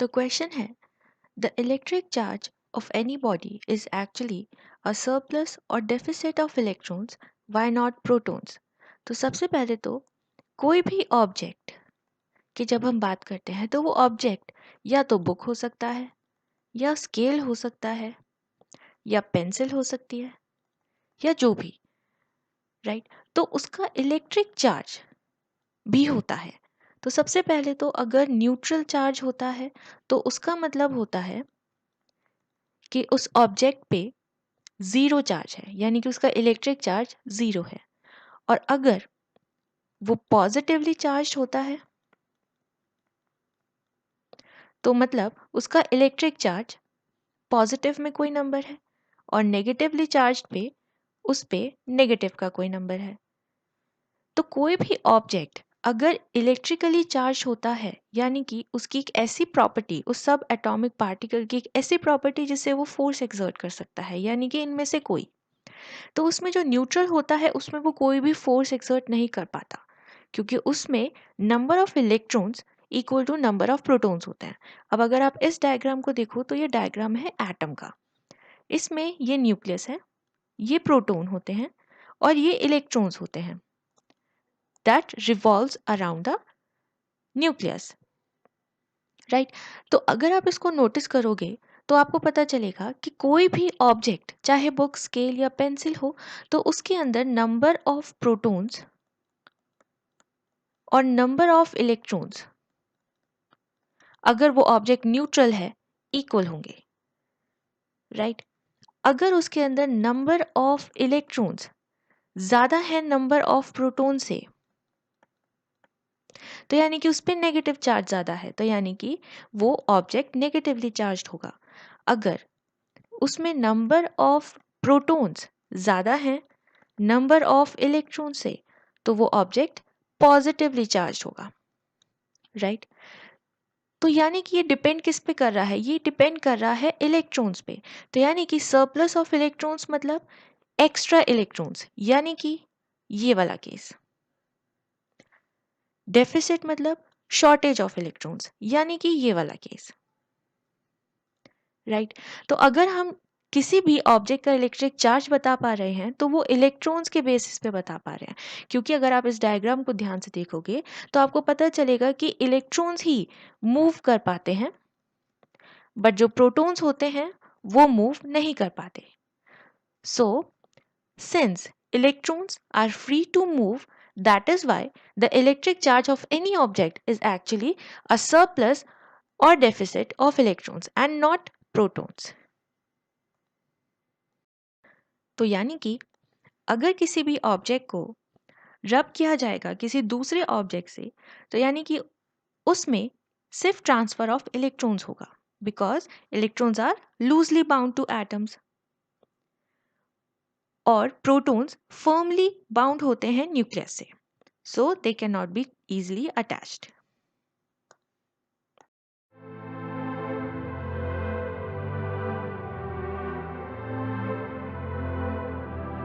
तो क्वेश्चन है, the electric charge of any body is actually a surplus और deficit of electrons, why not protons. तो सबसे पहले तो कोई भी ऑब्जेक्ट की जब हम बात करते हैं तो वो ऑब्जेक्ट या तो बुक हो सकता है, या स्केल हो सकता है, या पेंसिल हो सकती है, या जो भी, राइट। तो उसका इलेक्ट्रिक चार्ज भी होता है। तो सबसे पहले तो अगर न्यूट्रल चार्ज होता है तो उसका मतलब होता है कि उस ऑब्जेक्ट पे ज़ीरो चार्ज है, यानी कि उसका इलेक्ट्रिक चार्ज ज़ीरो है। और अगर वो पॉजिटिवली चार्ज होता है तो मतलब उसका इलेक्ट्रिक चार्ज पॉजिटिव में कोई नंबर है, और नेगेटिवली चार्ज पे उस पे नेगेटिव का कोई नंबर है। तो कोई भी ऑब्जेक्ट अगर इलेक्ट्रिकली चार्ज होता है, यानी कि उसकी एक ऐसी प्रॉपर्टी, उस सब एटॉमिक पार्टिकल की एक ऐसी प्रॉपर्टी जिससे वो फोर्स एक्सर्ट कर सकता है, यानी कि इनमें से कोई, तो उसमें जो न्यूट्रल होता है उसमें वो कोई भी फोर्स एक्सर्ट नहीं कर पाता, क्योंकि उसमें number of electrons equal to number of protons होते हैं। अब अगर आप इस डायग्राम को देखो तो ये डायग्राम है एटम का। इसमें ये न्यूक्लियस है, ये प्रोटॉन होते हैं, और ये इलेक्ट्रॉन्स होते हैं that revolves around the nucleus, right. तो अगर आप इसको नोटिस करोगे तो आपको पता चलेगा कि कोई भी ऑब्जेक्ट, चाहे बुक, स्केल या पेंसिल हो, तो उसके अंदर नंबर ऑफ प्रोटॉन्स और नंबर ऑफ इलेक्ट्रॉन्स, अगर वो ऑब्जेक्ट न्यूट्रल है, इक्वल होंगे, राइट। अगर उसके अंदर नंबर ऑफ इलेक्ट्रॉन्स ज्यादा है नंबर ऑफ प्रोटॉन से, तो यानी कि उस पर नेगेटिव चार्ज ज्यादा है, तो यानी कि वो ऑब्जेक्ट नेगेटिवली चार्ज्ड होगा। अगर उसमें नंबर ऑफ प्रोटॉन्स ज्यादा है नंबर ऑफ इलेक्ट्रॉन से, तो वो ऑब्जेक्ट पॉजिटिवली चार्ज होगा, राइट। तो यानी कि ये डिपेंड किस पे कर रहा है, ये डिपेंड कर रहा है इलेक्ट्रॉन्स पे। तो यानी कि सरप्लस ऑफ इलेक्ट्रॉन्स मतलब एक्स्ट्रा इलेक्ट्रॉन्स, यानी कि ये वाला केस। डेफिसिट मतलब शॉर्टेज ऑफ इलेक्ट्रॉन्स, यानी कि ये वाला केस, राइट। तो अगर हम किसी भी ऑब्जेक्ट का इलेक्ट्रिक चार्ज बता पा रहे हैं तो वो इलेक्ट्रॉन्स के बेसिस पे बता पा रहे हैं, क्योंकि अगर आप इस डायग्राम को ध्यान से देखोगे तो आपको पता चलेगा कि इलेक्ट्रॉन्स ही मूव कर पाते हैं, बट जो प्रोटॉन्स होते हैं वो मूव नहीं कर पाते। So since electrons are free to move, that is why the electric charge of any object is actually a surplus or deficit of electrons and not protons. तो यानी कि अगर किसी भी ऑब्जेक्ट को रब किया जाएगा किसी दूसरे ऑब्जेक्ट से, तो यानी कि उसमें सिर्फ ट्रांसफर ऑफ इलेक्ट्रॉन्स होगा, because electrons are loosely bound to atoms, और प्रोटॉन्स फर्मली बाउंड होते हैं न्यूक्लियस से, so they can not be easily attached.